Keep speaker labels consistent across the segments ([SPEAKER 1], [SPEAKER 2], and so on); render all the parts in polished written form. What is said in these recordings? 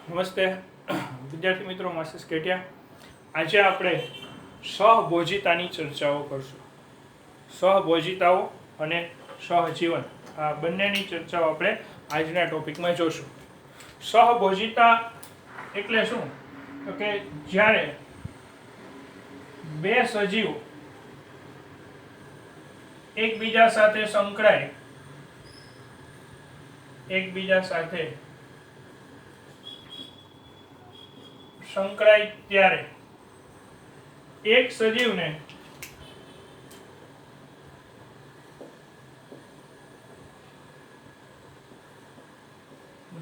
[SPEAKER 1] નમસ્તે વિદ્યાર્થી મિત્રો, માસિસ કેટિયા. આજે આપણે સહભોજિતાની ચર્ચાઓ કરશું. સહભોજિતાઓ અને સહજીવન આ બંનેની ચર્ચાઓ આપણે આજના ટોપિકમાં જોશું. સહભોજિતા એટલે શું? તો કે જ્યારે બે સજીવો એકબીજા સાથે સંકળાય ત્યારે એક સજીવને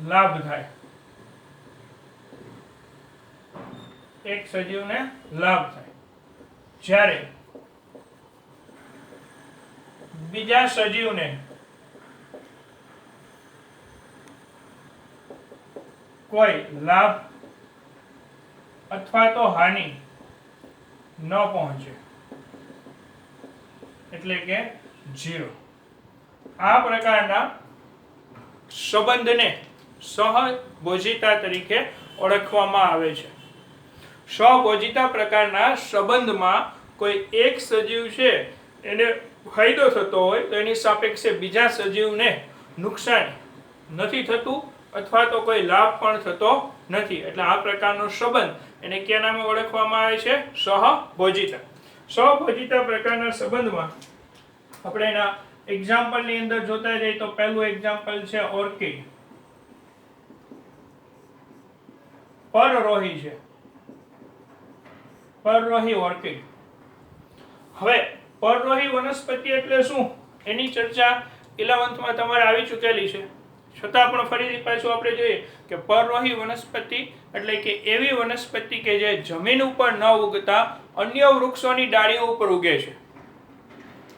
[SPEAKER 1] લાભ થાય. જ્યારે બીજા સજીવને કોઈ લાભ અથવા તો હાનિ ન પહોંચે એટલે કે 0. આ પ્રકારના સંબંધને સહભોજિતા તરીકે ઓળખવામાં આવે છે. સહભોજિતા પ્રકારના સંબંધમાં કોઈ એક સજીવ છે એને ફાયદો થતો હોય તો એની સાપેક્ષે બીજા સજીવને નુકસાન નથી થતું અથવા તો કોઈ લાભ પણ થતો નથી. એટલે આ પ્રકારનો સંબંધ એને કયા નામે ઓળખવામાં આવે છે? સહભોજિતા. સહભોજિતા પ્રકારના સંબંધમાં આપણે એના એક્ઝામ્પલની અંદર જોતા જઈએ તો પહેલું એક્ઝામ્પલ છે ઓર્કિડ. પરરોહી છે, પરરોહી ઓર્કિડ. હવે પરરોહી વનસ્પતિ એટલે શું એની ચર્ચા 11th માં તમારે આવી ચૂકેલી છે. છતાં પણ ફરીથી પાછું આપણે જોઈએ કે પરરોહી વનસ્પતિ એટલે કે એવી વનસ્પતિ કે જે જમીન ઉપર ન ઉગતા અન્ય વૃક્ષોની ડાળીઓ ઉપર ઉગે છે.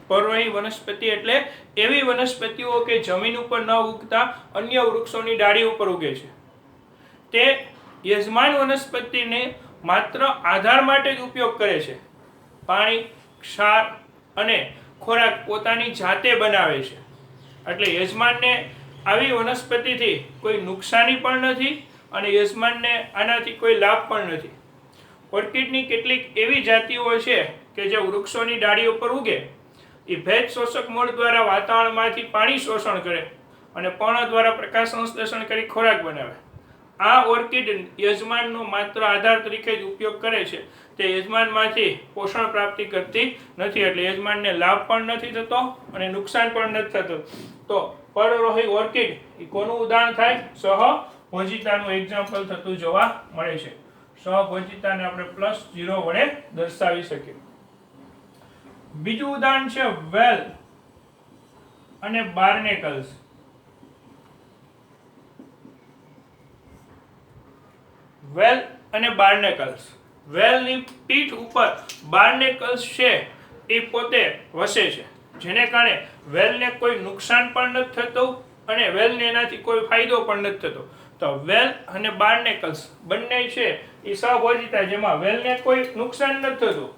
[SPEAKER 1] પરરોહી વનસ્પતિ એટલે એવી વનસ્પતિઓ કે જમીન ઉપર ન ઉગતા અન્ય વૃક્ષોની ડાળી ઉપર ઉગે છે. તે યજમાન વનસ્પતિને માત્ર આધાર માટે જ ઉપયોગ કરે છે. પાણી, ક્ષાર અને ખોરાક પોતાની જાતે બનાવે છે. એટલે યજમાનને આવી વનસ્પતિથી કોઈ નુકસાની પણ નથી અને યજમાનને આનાથી કોઈ લાભ પણ નથી. ઓર્કિડની કેટલીક એવી જાતિઓ છે કે જે વૃક્ષોની ડાળીઓ પર ઉગે, એ ભેજ શોષક મૂળ દ્વારા વાતાવરણમાંથી પાણી શોષણ કરે અને પર્ણ દ્વારા પ્રકાશ સંશ્લેષણ કરી ખોરાક બનાવે. આ ઓર્કિડ યજમાનનો માત્ર આધાર તરીકે જ ઉપયોગ કરે છે. તે યજમાનમાંથી પોષણ પ્રાપ્તિ કરતી નથી. એટલે યજમાનને લાભ પણ નથી થતો અને નુકસાન પણ નથી થતું. તો પરરોહી ઓર્કિડ એ કોનું ઉદાહરણ થાય? સહભોજિતાનું એક્ઝામ્પલ થતું જોવા મળે છે. સહભોજિતાને આપણે +0 વડે દર્શાવી શકીએ. બીજું ઉદાહરણ છે વેલ અને બાર્નેકલ્સ. વેલ અને બાર્નેકલ્સ. વેલની પીઠ ઉપર બાર્નેકલ્સ છે એ પોતે વસે છે, જેને કારણે વેલને કોઈ નુકસાન પણ નથી થતું અને વેલને એનાથી કોઈ ફાયદો પણ નથી થતો. તો વેલ અને બાર્નેકલ્સ બંને છે એ સહભોજિતા, જેમાં વેલને કોઈ નુકસાન નથી થતું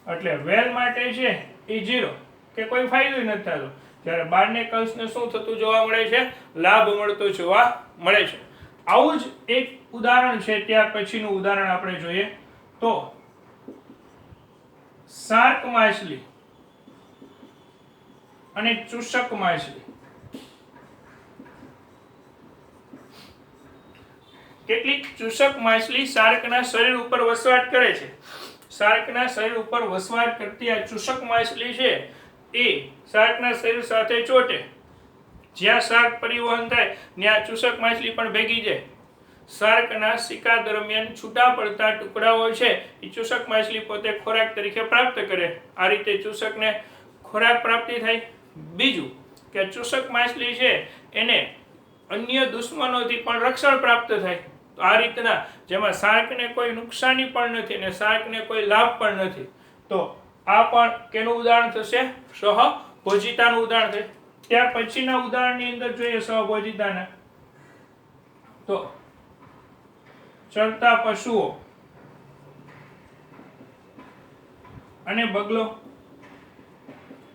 [SPEAKER 1] એટલે વેલ માટે છે એ 0 કે કોઈ ફાયદો નથી થતો. જ્યારે બાર્નેકલ્સને શું થતું જોવા મળે છે? લાભ મળતો જોવા મળે છે. આવું જ એક ઉદાહરણ છે. ત્યાર પછીનું ઉદાહરણ આપણે જોઈએ તો શાર્ક માછલી અને ચૂષક માછલી. કેટલીક ચૂષક માછલી શાર્કના શરીર ઉપર વસવાટ કરે છે. શાર્કના શરીર ઉપર વસવાટ કરતી આ ચૂષક માછલી છે એ શાર્કના શરીર સાથે ચોટે. જ્યાં શાર્ક પરિવહન થાય ત્યાં ચૂષક માછલી પણ ભેગી જાય. શાર્કના શિકાર દરમિયાન છૂટા પડતા ટુકડાઓ છે એ ચૂષક માછલી પોતે ખોરાક તરીકે પ્રાપ્ત કરે. આ રીતે ચૂષકને ખોરાક પ્રાપ્તિ થાય. બીજું કે ચૂષક માછલી છે એને અન્ય દુશ્મનોથી પણ રક્ષણ પ્રાપ્ત થાય. તો આ રીતના જેમાં શાર્કને કોઈ નુકસાની પણ નથી અને શાર્કને કોઈ લાભ પણ નથી. તો આ પણ કેનું ઉદાહરણ થશે? સહભોજિતાનું ઉદાહરણ થશે. ત્યાર પછીના ઉદાહરણની અંદર જોઈએ સહભોજિતાના તો ચરતા પશુઓ અને બગલો.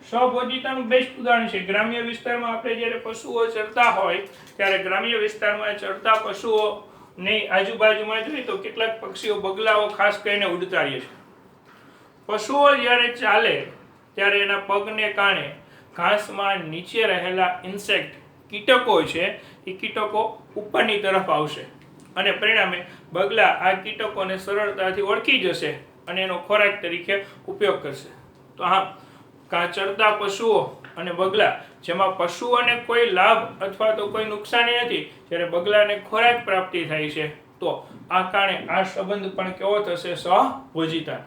[SPEAKER 1] સહભોજિતાનું બેસ્ટ ઉદાહરણ છે. ગ્રામ્ય વિસ્તારમાં આપણે જ્યારે પશુઓ ચરતા હોય ત્યારે ગ્રામ્ય વિસ્તારમાં ચરતા પશુઓ ની આજુબાજુમાં જોઈએ તો કેટલાક પક્ષીઓ બગલાઓ ખાસ કરીને ઉડતા રહે છે. પશુઓ જ્યારે ચાલે ત્યારે એના પગને કારણે ઘાસમાં નીચે રહેલા ઇન્સેક્ટ કીટકો છે એ કીટકો ઉપરની તરફ આવશે અને પરિણામે બગલા આ કીટકોને સરળતાથી ઓળખી જશે અને એનો ખોરાક તરીકે ઉપયોગ કરશે. તો આમ ચરતા પશુઓ અને બગલા, જેમાં પશુઓને કોઈ લાભ અથવા તો કોઈ નુકસાની નથી, જ્યારે બગલાને ખોરાક પ્રાપ્તિ થાય છે, તો આ કારણે આ સંબંધ પણ કેવો થશે? સહભોજિતા.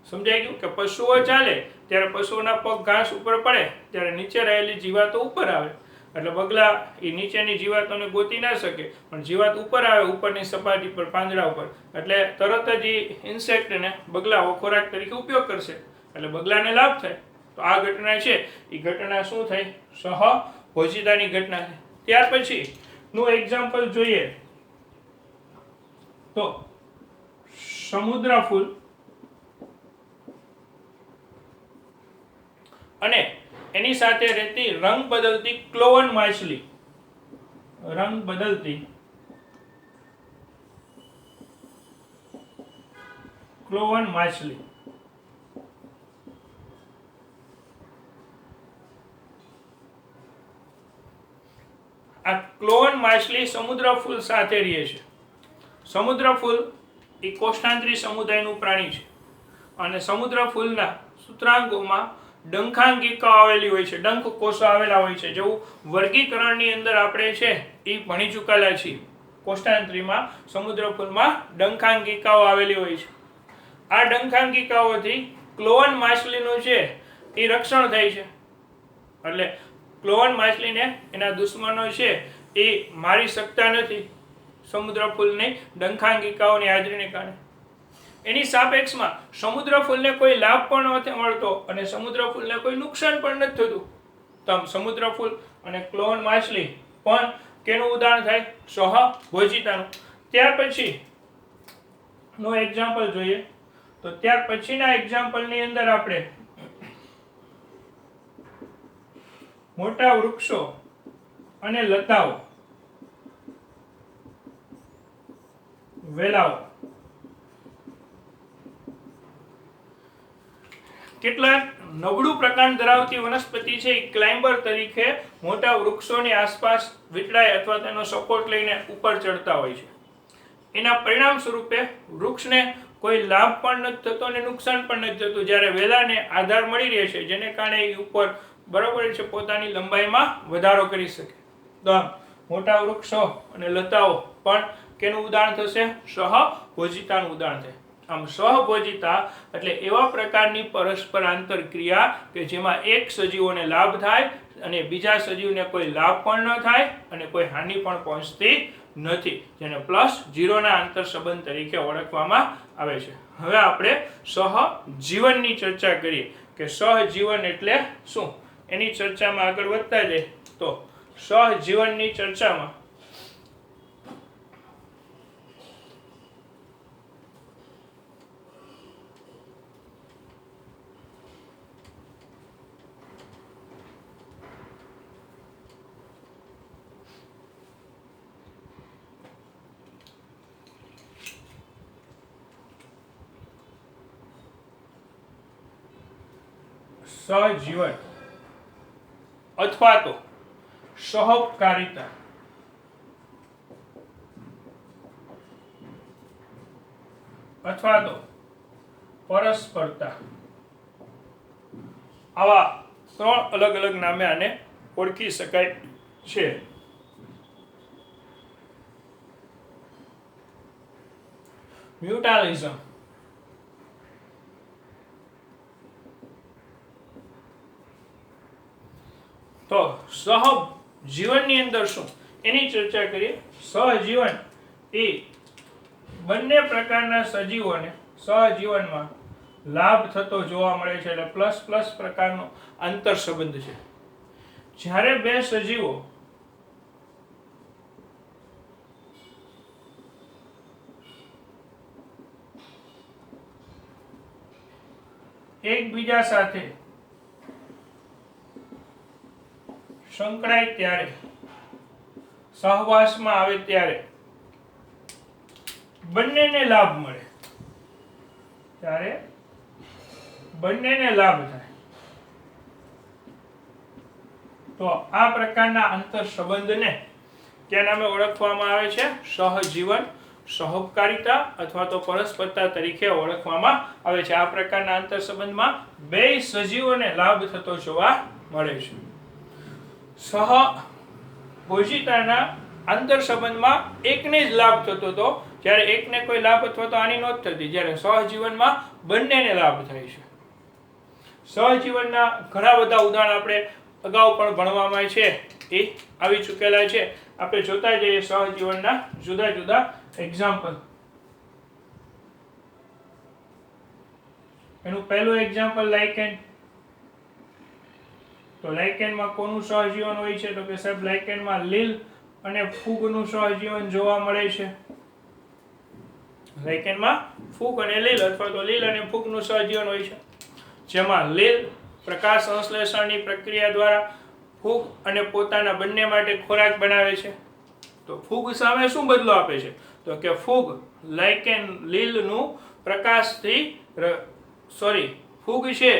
[SPEAKER 1] સમજાઈ ગયું કે પશુઓ ચાલે ત્યારે પશુઓના પગ ઘાસ ઉપર પડે ત્યારે નીચે રહેલી જીવાતો ઉપર આવે, એટલે બગલા એ નીચેની જીવાતોને ગોતી ના શકે, પણ જીવાત ઉપર આવે ઉપરની સપાટી પર પાંદડા ઉપર, એટલે તરત જ ઇન્સેક્ટને બગલાઓ ખોરાક તરીકે ઉપયોગ કરશે, એટલે બગલાને લાભ થાય. તો આ ઘટના છે એ ઘટના શું થઈ? સહભોજિતાની ઘટના છે. ત્યાર પછી નું એક્ઝામ્પલ જોઈએ તો સમુદ્ર ફૂલ અને એની સાથે રહેતી રંગ બદલતી ક્લોવન માછલી. રંગ બદલતી ક્લોવન માછલી. આ ક્લોવન માછલી સમુદ્ર ફૂલ સાથે રહે છે. સમુદ્ર ફૂલ એ કોષ્ટાંતરી સમુદાયનું પ્રાણી છે અને સમુદ્ર ફૂલના સૂત્રાંગોમાં ડંખાંગિકાઓ આવેલી હોય છે, ડંખ કોષો આવેલા હોય છે. જેવું વર્ગીકરણની અંદર આપણે છે એ ભણી ચૂકેલા છીએ. કોષ્ટાંતરીમાં સમુદ્ર ફૂલમાં ડંખાંગિકાઓ આવેલી હોય છે. આ ડંખાંગિકાઓથી ક્લોવન માછલીનું છે એ રક્ષણ થાય છે, એટલે ક્લોવન માછલીને એના દુશ્મનો છે એ મારી શકતા નથી સમુદ્ર ફૂલની ડંખાંગિકાઓની હાજરીને કારણે. એની સાપેક્ષમાં સમુદ્ર ફૂલને કોઈ લાભ પણ નથી મળતો અને સમુદ્ર ફૂલને કોઈ નુકસાન પણ નથી થતું. તો આમ સમુદ્ર ફૂલ અને ક્લોવન માછલી પણ કેનું ઉદાહરણ થાય? સહભોજિતાનું. ત્યાર પછી નો એક્ઝામ્પલ જોઈએ તો ત્યાર પછીના એક્ઝામ્પલની અંદર આપણે મોટા વૃક્ષો અને લતાઓ, વેલાઓ, કેટલાક નબળું પ્રકાંડ ધરાવતી વનસ્પતિ છે એ ક્લાઇમ્બર તરીકે મોટા વૃક્ષોની આસપાસ વીંટળાય અથવા તેનો સપોર્ટ લઈને ઉપર ચડતા હોય છે. એના પરિણામ સ્વરૂપે વૃક્ષને કોઈ લાભ પણ નથી થતો અને નુકસાન પણ નથી થતું, જ્યારે વેલાને આધાર મળી રહે છે, જેને કારણે એ ઉપર બરાબર છે પોતાની લંબાઈમાં વધારો કરી શકે. તો આમ મોટા વૃક્ષો અને લતાઓ પણ કેનું ઉદાહરણ થશે? સહભોજિતાનું ઉદાહરણ થાય. આમ સહભોજિતા એટલે એવા પ્રકારની પરસ્પર આંતરક્રિયા કે જેમાં એક સજીવોને લાભ થાય અને બીજા સજીવને કોઈ લાભ પણ ન થાય અને કોઈ હાનિ પણ પહોંચતી નથી, જેને +0 ના આંતર સંબંધ તરીકે ઓળખવામાં આવે છે. હવે આપણે સહજીવનની ચર્ચા કરીએ કે સહજીવન એટલે શું. એની ચર્ચામાં આગળ વધતા જઈએ તો સહજીવનની ચર્ચામાં સહજીવન અથવા તો સહકારિતા અથવા તો પરસ્પરતા, આવા 3 અલગ અલગ નામે આને ઓળખી શકાય છે. મ્યુટાલિઝમ તો સહજીવનની અંદર શું એની ચર્ચા કરીએ. સહજીવન એ બંને પ્રકારના સજીવોને સહજીવનમાં લાભ થતો જોવા મળે છે, એટલે પ્લસ પ્રકારનો આંતર સંબંધ છે. જ્યારે બે સજીવો એકબીજા સાથે સંકળાય ત્યારે, સહવાસમાં આવે ત્યારે બંનેને લાભ મળે, ત્યારે બંનેને લાભ થાય. તો આ પ્રકારના આંતર સંબંધને કયા નામે ઓળખવામાં આવે છે? સહજીવન, સહોપકારિતા અથવા તો પરસ્પરતા તરીકે ઓળખવામાં આવે છે. આ પ્રકારના આંતર સંબંધમાં બે સજીવોને લાભ થતો જોવા મળે છે. સહભોજિતાના આંતર સંબંધમાં એકને જ લાભ થતો હતો, જ્યારે એકને કોઈ લાભ અથવા તો હાનિ નહોતી થતી, જ્યારે સહજીવનમાં બંનેને લાભ થાય છે. સહજીવનના ઘણા બધા ઉદાહરણ આપણે અગાઉ પણ ભણવામાં છે એ આવી ચૂકેલા છે. આપણે જોતા જઈએ સહજીવનના જુદા જુદા એક્ઝામ્પલ. એનું પહેલું એક્ઝામ્પલ લાઇકેન. તો લાઇકેનમાં કોનું સહજીવન હોય છે? તો કે સાહેબ લાઇકેનમાં લીલ અને ફૂગનું સહજીવન જોવા મળે છે. લાઇકેનમાં ફૂગ અને લીલ અથવા તો લીલ અને ફૂગનું સહજીવન હોય છે, જેમાં લીલ પ્રકાશ સંશ્લેષણની પ્રક્રિયા દ્વારા ફૂગ અને પોતાના બંને માટે ખોરાક બનાવે છે. તો ફૂગ સામે શું બદલો આપે છે? તો કે ફૂગ લાઇકેન લીલનું પ્રકાશથી ફૂગ છે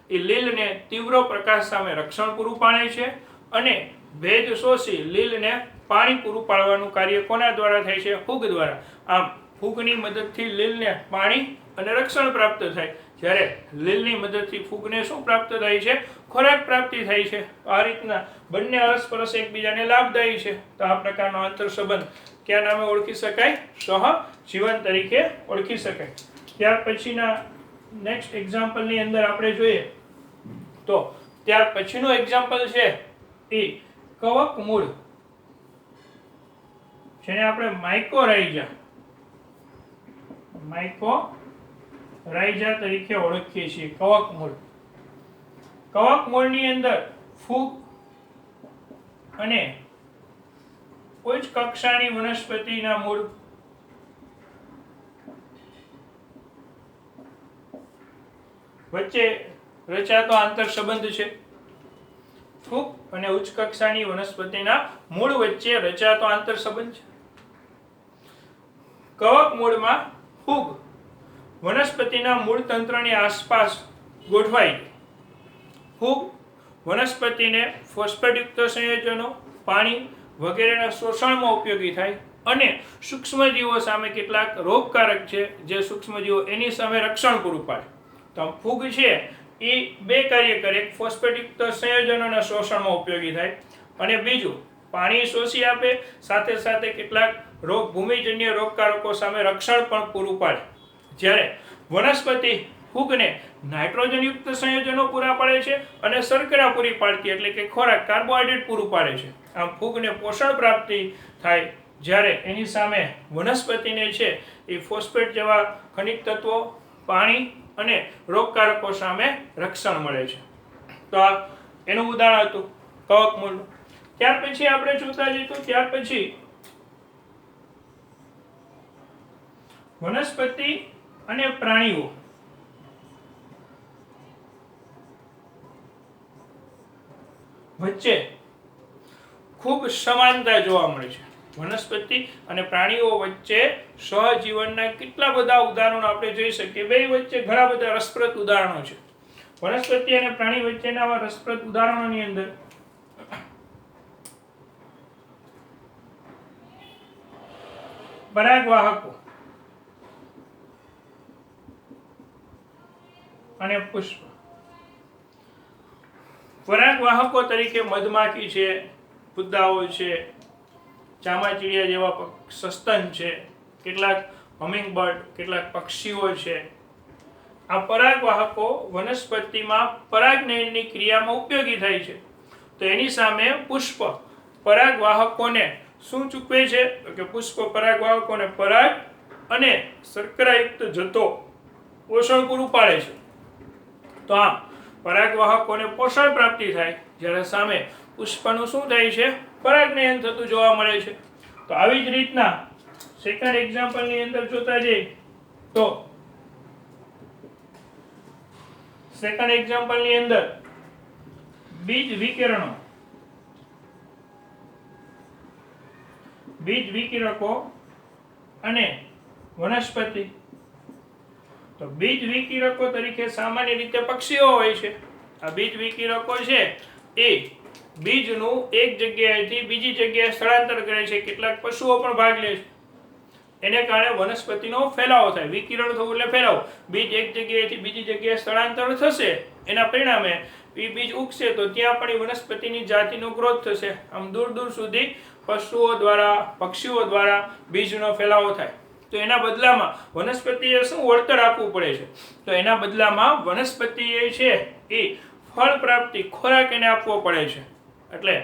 [SPEAKER 1] એ લીલને તીવ્ર પ્રકાશ સામે રક્ષણ પૂરું પાડે છે અને ભેજ શોષી લીલને પાણી પૂરું પાડવાનું કાર્ય કોના દ્વારા થાય છે? ફૂગ દ્વારા. આમ ફૂગની મદદથી લીલને પાણી અને રક્ષણ પ્રાપ્ત થાય, જ્યારે લીલની મદદથી ફૂગને શું પ્રાપ્ત થાય છે? ખોરાક પ્રાપ્તિ થાય છે. આ રીતના બંને અરસપરસ એકબીજાને લાભદાયી છે. તો આ પ્રકારનો આંતર સંબંધ કયા નામે ઓળખી શકાય? સહજીવન તરીકે ઓળખી શકાય. ત્યાર પછીના નેક્સ્ટ એક્ઝામ્પલની અંદર આપણે જોઈએ તો ત્યાર પછીનું એક્ઝામ્પલ છે એ કવક મૂળ, જેને આપણે માઇકોરાઇઝા તરીકે ઓળખીએ છીએ. કવક મૂળ. કવક મૂળની અંદર ફૂગ અને ઉચ્ચ કક્ષાની વનસ્પતિના મૂળ વચ્ચે રચાતો આંતર સંબંધ છે. ફૂગ અને ઉચ્ચ કક્ષાની વનસ્પતિના મૂળ વચ્ચે રચાતો આંતર સંબંધ છે. કવક મૂળમાં ફૂગ વનસ્પતિના મૂળ તંત્રની આસપાસ ગોઠવાય. ફૂગ વનસ્પતિને ફોસ્ફેટયુક્ત સંયોજનો, પાણી વગેરેના શોષણમાં ઉપયોગી થાય અને સૂક્ષ્મજીવો સામે કેટલાક રોગકારક છે જે સૂક્ષ્મજીવો એની સામે રક્ષણ પૂરું પાડે. તો ફૂગ છે એ બે કાર્ય કરે. એક ફોસ્ફેટયુક્ત સંયોજનોના શોષણમાં ઉપયોગી થાય અને બીજું પાણી શોષી આપે, સાથે સાથે કેટલાક ભૂમિજન્ય રોગકારકો સામે રક્ષણ પણ પૂરું પાડે. જ્યારે વનસ્પતિ ફૂગને નાઇટ્રોજનયુક્ત સંયોજનો પૂરા પાડે છે અને શર્કરા પૂરી પાડતી એટલે કે ખોરાક કાર્બોહાઈડ્રેટ પૂરું પાડે છે. આમ ફૂગને પોષણ પ્રાપ્તિ થાય, જ્યારે એની સામે વનસ્પતિને છે એ ફોસ્ફેટ જેવા ખનિજ તત્વો, પાણી અને રોગકારકો સામે રક્ષણ મળે છે. તો આ એનું ઉદાહરણ હતું કવક મૂળનું. ત્યાર પછી આપણે જોતા જઈએ તો ત્યાર પછી વનસ્પતિ અને પ્રાણીઓ વચ્ચે ખૂબ સમાનતા જોવા મળે છે. વનસ્પતિ અને પ્રાણીઓ વચ્ચે સહજીવનના કેટલા બધા ઉદાહરણો આપણે જોઈ શકીએ. બે વચ્ચે ઘણા બધા રસપ્રદ ઉદાહરણો છે. વનસ્પતિ અને પ્રાણી વચ્ચેના આવા રસપ્રદ ઉદાહરણોની અંદર પરાગવાહકો અને પુષ્પ. પરાગવાહકો તરીકે મધમાખી છે, ફુદ્દાઓ છે, ચામાચીડિયા જેવા સસ્તન છે, કેટલાક હમિંગબર્ડ, કેટલાક પક્ષીઓ છે. આ પરાગવાહકો વનસ્પતિમાં પરાગનયનની ક્રિયામાં ઉપયોગી થાય છે. તો એની સામે પુષ્પ પરાગવાહકોને શું ચૂકવે છે? તો કે પુષ્પ પરાગવાહકોને પરાગ અને શર્કરાયુક્ત જથ્થો પોષણ પૂરું પાડે છે. તો આમ પરાગવાહકોને પોષણ પ્રાપ્તિ થાય, જ્યારે સામે પુષ્પનું શું થાય છે? પરાગનયન થતું જોવા મળે છે. તો આવી જ રીતના સેકન્ડ એક્ઝામ્પલની અંદર જોતા જઈએ તો સેકન્ડ એક્ઝામ્પલની અંદર બીજ વિકિરકો અને વનસ્પતિ. તો બીજ વિકિરકો તરીકે સામાન્ય રીતે પક્ષીઓ હોય છે. આ બીજ વિકિરકો છે એ બીજનું એક જગ્યાએથી બીજી જગ્યાએ સ્થળાંતર કરે છે. કેટલાક પશુઓ પણ ભાગ લે છે. એને કારણે વનસ્પતિનો ફેલાવો થાય. વિકિરણ થવું એટલે ફેલાવો. બીજ એક જગ્યાએથી બીજી જગ્યાએ સ્થળાંતર થશે, એના પરિણામે એ બીજ ઉગશે તો ત્યાં પણ એ વનસ્પતિની જાતિનો ગ્રોથ થશે. આમ દૂર દૂર સુધી પશુઓ દ્વારા, પક્ષીઓ દ્વારા બીજનો ફેલાવો થાય. તો એના બદલામાં વનસ્પતિએ શું વળતર આપવું પડે છે? તો એના બદલામાં વનસ્પતિએ છે એ ફળ પ્રાપ્તિ, ખોરાક એને આપવો પડે છે. એટલે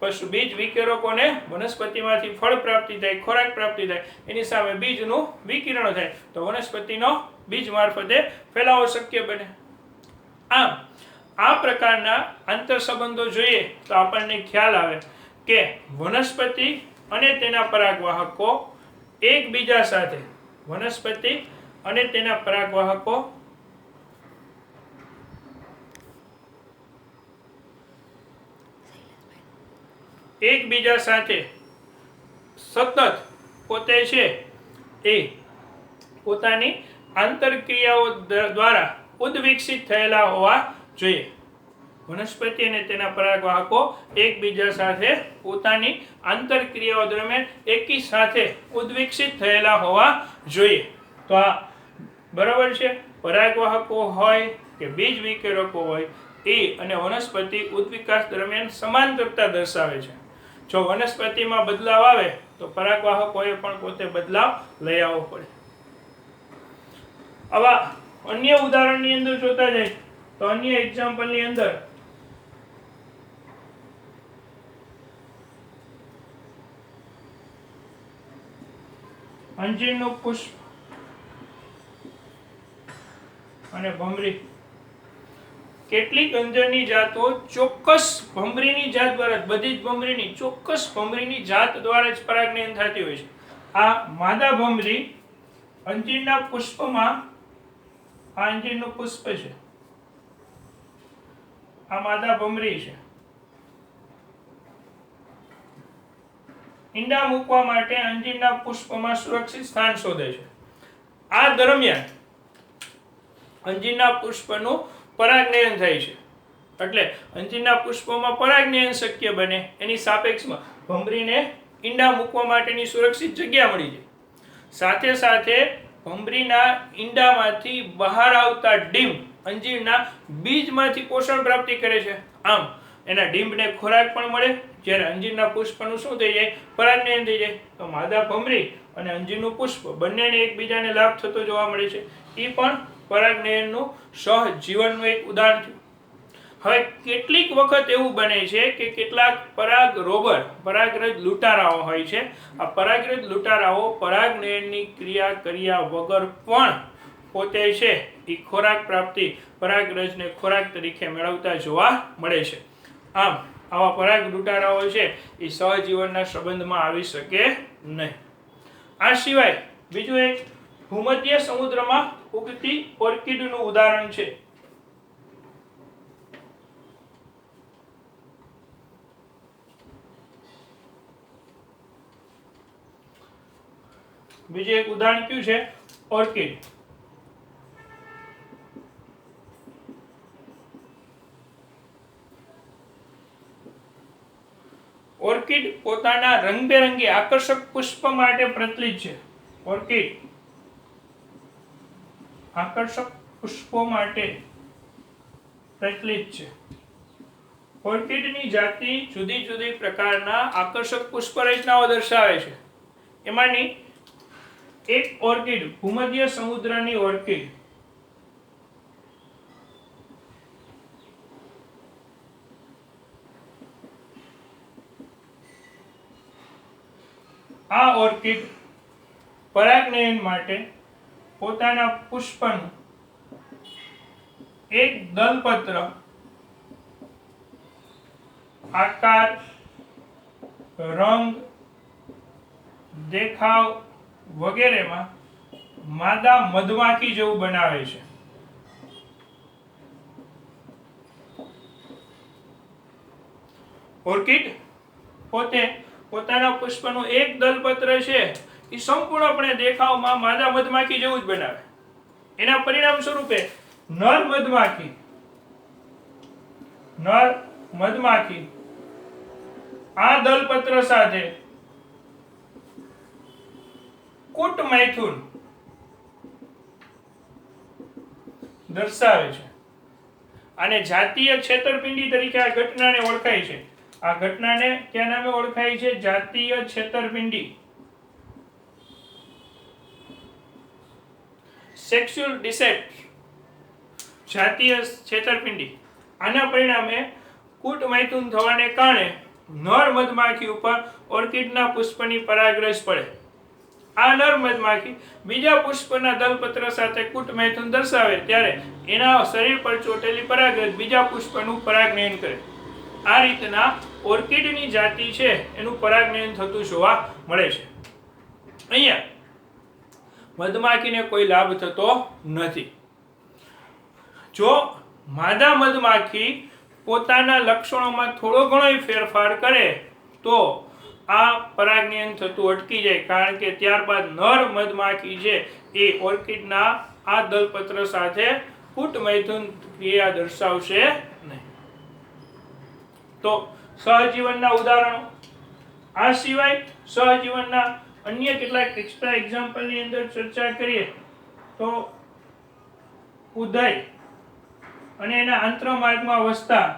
[SPEAKER 1] પશુ બીજ વિકિરકોને વનસ્પતિમાંથી ફળ પ્રાપ્તિ થાય, ખોરાક પ્રાપ્તિ થાય, એની સામે બીજનું વિકિરણ થાય તો વનસ્પતિનો બીજ મારફતે ફેલાવો શક્ય બને. આમ આ પ્રકારના આંતર સંબંધો જોઈએ તો આપણને ખ્યાલ આવે કે વનસ્પતિ અને તેના પરાગવાહકો એકબીજા સાથે, વનસ્પતિ અને તેના પરાગવાહકો એકબીજા સાથે સતત પોતે છે એ પોતાની આંતરક્રિયાઓ દ્વારા ઉદ્વિકસિત થયેલા હોવા જોઈએ. વનસ્પતિ અને તેના પરાગવાહકો એકબીજા સાથે પોતાની આંતરક્રિયાઓ દરમિયાન એકી સાથે ઉદ્વિકસિત થયેલા હોવા જોઈએ. તો આ બરાબર છે. પરાગવાહકો હોય કે બીજ વિકિરકો હોય એ અને વનસ્પતિ ઉદ્વિકાસ દરમિયાન સમાંતરતા દર્શાવે છે. જો વનસ્પતિમાં બદલાવ આવે તો પરાગવાહકોએ પણ પોતે બદલાવ લઈ આવવો પડે. આવા અન્ય ઉદાહરણની અંદર જોતા જાય તો અન્ય એક્ઝામ્પલની અંદર અંજીરનું પુષ્પ અને ભમરી. કેટલીક અંજીરની જાતો ચોક્કસ ભમરીની જાત દ્વારા, બધી જ ભમરીની, ચોક્કસ ભમરીની જાત દ્વારા જ પરાગનયન થતી હોય છે. આ માદા ભમરી અંજીરના પુષ્પમાં, આ અંજીરનું પુષ્પ છે, આ માદા ભમરી છે, ઈંડા મૂકવા માટે અંજીરના પુષ્પમાં સુરક્ષિત સ્થાન શોધે છે. આ દરમિયાન અંજીરના પુષ્પનું પરાગનયન થાય છે. એટલે અંજીરના પુષ્પોમાં પરાગનયન શક્ય બને એની સાપેક્ષમાં ભમરીને ઈંડા મૂકવા માટેની સુરક્ષિત જગ્યા મળી જાય. સાથે સાથે ભમરીના ઈંડામાંથી બહાર આવતા ડીંબ અંજીરના બીજમાંથી પોષણ પ્રાપ્તિ કરે છે. આમ એના ડીંબને ખોરાક પણ મળે. જ્યારે અંજીરના પુષ્પનું શું થઈ જાય? પરાગનયન થઈ જાય. તો માદા ભમરી અને અંજીરનું પુષ્પ બંનેને એકબીજાને લાભ થતો જોવા મળે છે. એ પણ પરાગનયનનું સહજીવનનું એક ઉદાહરણ થયું. હવે કેટલીક વખત એવું બને છે કે કેટલાક પરાગ રોબર, પરાગરજ લૂંટારાઓ હોય છે. આ પરાગરજ લૂંટારાઓ પરાગનયનની ક્રિયા કર્યા વગર પણ પોતે છે એ ખોરાક પ્રાપ્તિ, પરાગરજને ખોરાક તરીકે મેળવતા જોવા મળે છે. આમ આવા પરાગ લૂંટારાઓ છે એ સહજીવનના સંબંધમાં આવી શકે નહીં. આ સિવાય બીજું એક ભૂમધ્ય સમુદ્રમાં ઉગતી ઓર્કિડનું ઉદાહરણ છે. બીજું એક ઉદાહરણ કયું છે? ઓર્કિડ. ઓર્કિડ પોતાના રંગબેરંગી આકર્ષક પુષ્પ માટે પ્રચલિત છે. ઓર્કિડ આકર્ષક પુષ્પો માટે પ્રચલિત છે. ઓર્કિડની જાતિ જુદી જુદી પ્રકારના આકર્ષક પુષ્પ રચનાઓ દર્શાવે છે. એમાંની એક ઓર્કિડ, ભૂમધ્ય સમુદ્રની ઓર્કિડ. આ ઓર્કિડ પરાગનયન માટે પોતાના પુષ્પનું એક દલપત્ર આકાર, રંગ, દેખાવ વગેરેમાં માદા મધમાખી જેવું બનાવે છે. ઓર્કિડ પોતે પોતાના પુષ્પનું એક દલપત્ર છે એ સંપૂર્ણપણે દેખાવમાં માદા મધમાખી જેવું જ બનાવે. એના પરિણામ સ્વરૂપે નર મધમાખી આ દલપત્ર સાથે કૂટ મૈથુન દર્શાવે છે. આને જાતીય છેતરપિંડી તરીકે આ ઘટનાને ઓળખાય છે. આ ઘટનાને કયા નામે ઓળખાય છે? જાતીય છેતરપિંડી, સેક્સ્યુઅલ ડિસેપ્ટ, જાતીય છેતરપિંડી. આના પરિણામે કૂટ મૈથુન થવાને કારણે નર મધમાખી ઉપર ઓર્કિડના પુષ્પની પરાગરસ પડે. આ નર મધમાખી બીજા પુષ્પના દલપત્ર સાથે કૂટ મૈથુન દર્શાવે ત્યારે એના શરીર પર ચોટેલી પરાગરસ બીજા પુષ્પનું પરાગનયન કરે. આ રીતના ઓર્કિડની જાતિ છે એનું પરાગનયન થતું જોવા મળે છે. અહીંયા મધમાખીને કોઈ લાભ થતો નથી. જો માદા મધમાખી પોતાના લક્ષણોમાં થોડો ઘણો ફેરફાર કરે તો આ પરાગનયન થતું અટકી જાય, કારણ કે ત્યારબાદ નર મધમાખી છે એ ઓર્કિડના આ દલપત્ર સાથે કૂટ મૈથુન ક્રિયા દર્શાવશે નહીં. તો સહજીવનના ઉદાહરણો. આ સિવાય સહજીવનના અન્ય કેટલાક એક્સ્ટ્રા એક્ઝામ્પલની અંદર ચર્ચા કરીએ તો ઉદય અને એના આંતરમાર્ગમાં વસતા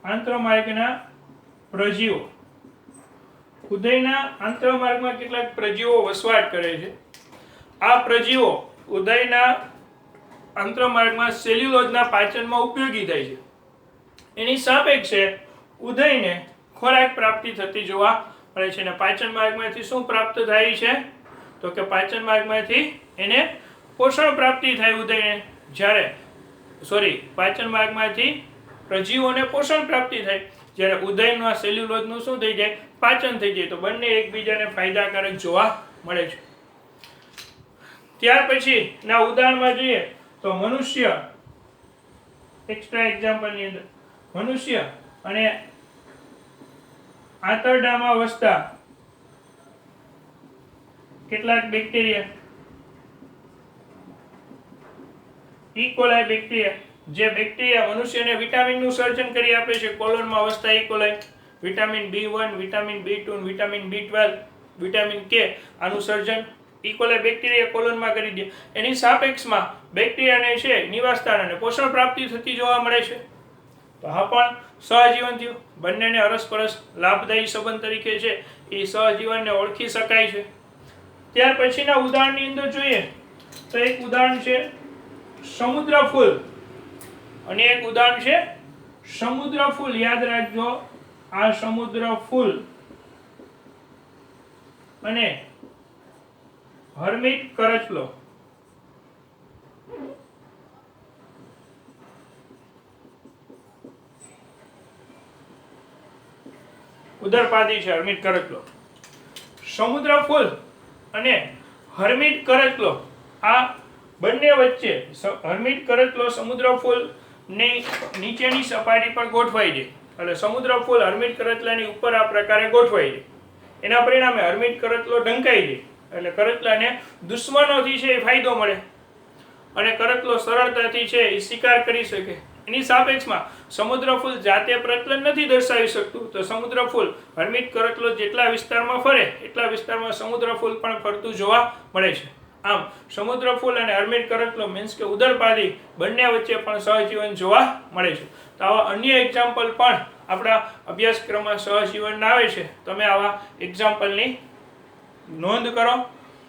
[SPEAKER 1] આંતરમાર્ગના પ્રજીવો. ઉદયના આંતરમાર્ગમાં કેટલાક પ્રજીવો વસવાટ કરે છે. આ પ્રજીવો ઉદયના આંતરમાર્ગમાં સેલ્યુલોઝના પાચનમાં ઉપયોગી થાય છે. એની સાપેક્ષે ઉદયને ખોરાક પ્રાપ્તિ થતી જોવા મળે છે. અને પાચન માર્ગમાંથી શું પ્રાપ્ત થાય છે? તો કે પાચન માર્ગમાંથી એને પોષણ પ્રાપ્તિ થાય ઉદયને. પાચન માર્ગમાંથી પ્રજીવોને પોષણ પ્રાપ્તિ થાય, જ્યારે ઉદયના સેલ્યુલોઝનું શું થઈ જાય? પાચન થઈ જાય. તો બંને એકબીજાને ફાયદાકારક જોવા મળે છે. ત્યાર પછી ના ઉદાહરણમાં જોઈએ તો મનુષ્ય, એક્સ્ટ્રા એક્ઝામ્પલની અંદર મનુષ્ય અને આંતરડામાં વસતા કેટલાક બેક્ટેરિયા, ઇકોલાઈ બેક્ટેરિયા, જે બેક્ટેરિયા મનુષ્યને વિટામિનનું સર્જન કરી આપે છે. કોલોનમાં વસતા E. coli vitamin B1, vitamin B2, vitamin B12, vitamin K આનું સર્જન ઇકોલાઈ બેક્ટેરિયા કોલોનમાં કરી દે. એની સાપેક્ષમાં બેક્ટેરિયાને છે નિવાસસ્થાન અને પોષણ પ્રાપ્તિ થતી જોવા મળે છે. તો આ પણ સહજીવન થયું. બંનેને અરસપરસ લાભદાયી સંબંધ તરીકે છે એ સહજીવનને ઓળખી શકાય છે. ત્યાર પછીના ઉદાહરણની અંદર જોઈએ તો એક ઉદાહરણ છે સમુદ્ર ફૂલ અને એક ઉદાહરણ છે સમુદ્ર ફૂલ. યાદ રાખજો, આ સમુદ્ર ફૂલ અને હર્મિટ કરચલો. ઉદરપાદી છે હર્મિટ કરચલો. સમુદ્ર ફૂલ અને હર્મિટ કરચલો આ બંને વચ્ચે હર્મિટ કરચલો સમુદ્ર ફૂલ ની નીચેની સપાટી પર ગોઠવાઈ જાય. એટલે સમુદ્ર ફૂલ હર્મિટ કરચલાની ઉપર આ પ્રકારે ગોઠવાઈ જાય. એના પરિણામે હર્મિટ કરચલો ઢંકાઈ જાય. એટલે કરચલાને દુશ્મનોથી છે એ ફાયદો મળે અને કરચલો સરળતાથી છે એ શિકાર કરી શકે. એની સાપેક્ષમાં સમુદ્ર ફૂલ જાતે પ્રચલન નથી દર્શાવી શકતું, તો સમુદ્ર ફૂલ હર્મિટ કરચલો જેટલા વિસ્તારમાં ફરે એટલા વિસ્તારમાં સમુદ્ર ફૂલ પણ ફરતું જોવા મળે છે. આમ સમુદ્ર ફૂલ અને હર્મિટ કરચલો મીન્સ કે ઉદરપાદી બંને વચ્ચે પણ સહજીવન જોવા મળે છે. તો આવા અન્ય એક્ઝામ્પલ પણ આપણા અભ્યાસક્રમમાં સહજીવનના આવે છે. તમે આવા એક્ઝામ્પલની નોંધ કરો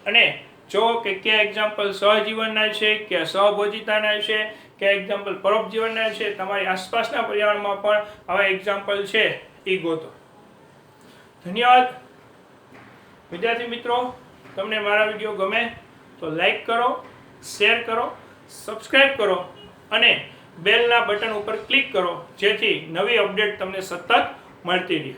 [SPEAKER 1] અને જો કે કયા એક્ઝામ્પલ સહજીવનના છે, કયા સહભોજિતાના છે, કયા એક્ઝામ્પલ પરોપજીવનના છે. તમારી આસપાસના પર્યાવરણમાં પણ આવા એક્ઝામ્પલ છે એ ગોતો. ધન્યવાદ વિદ્યાર્થી મિત્રો. તમને મારા વિડીયો ગમે તો લાઈક કરો, શેર કરો, સબસ્ક્રાઈબ કરો અને બેલના બટન ઉપર ક્લિક કરો, જેથી નવી અપડેટ તમને સતત મળતી રહે.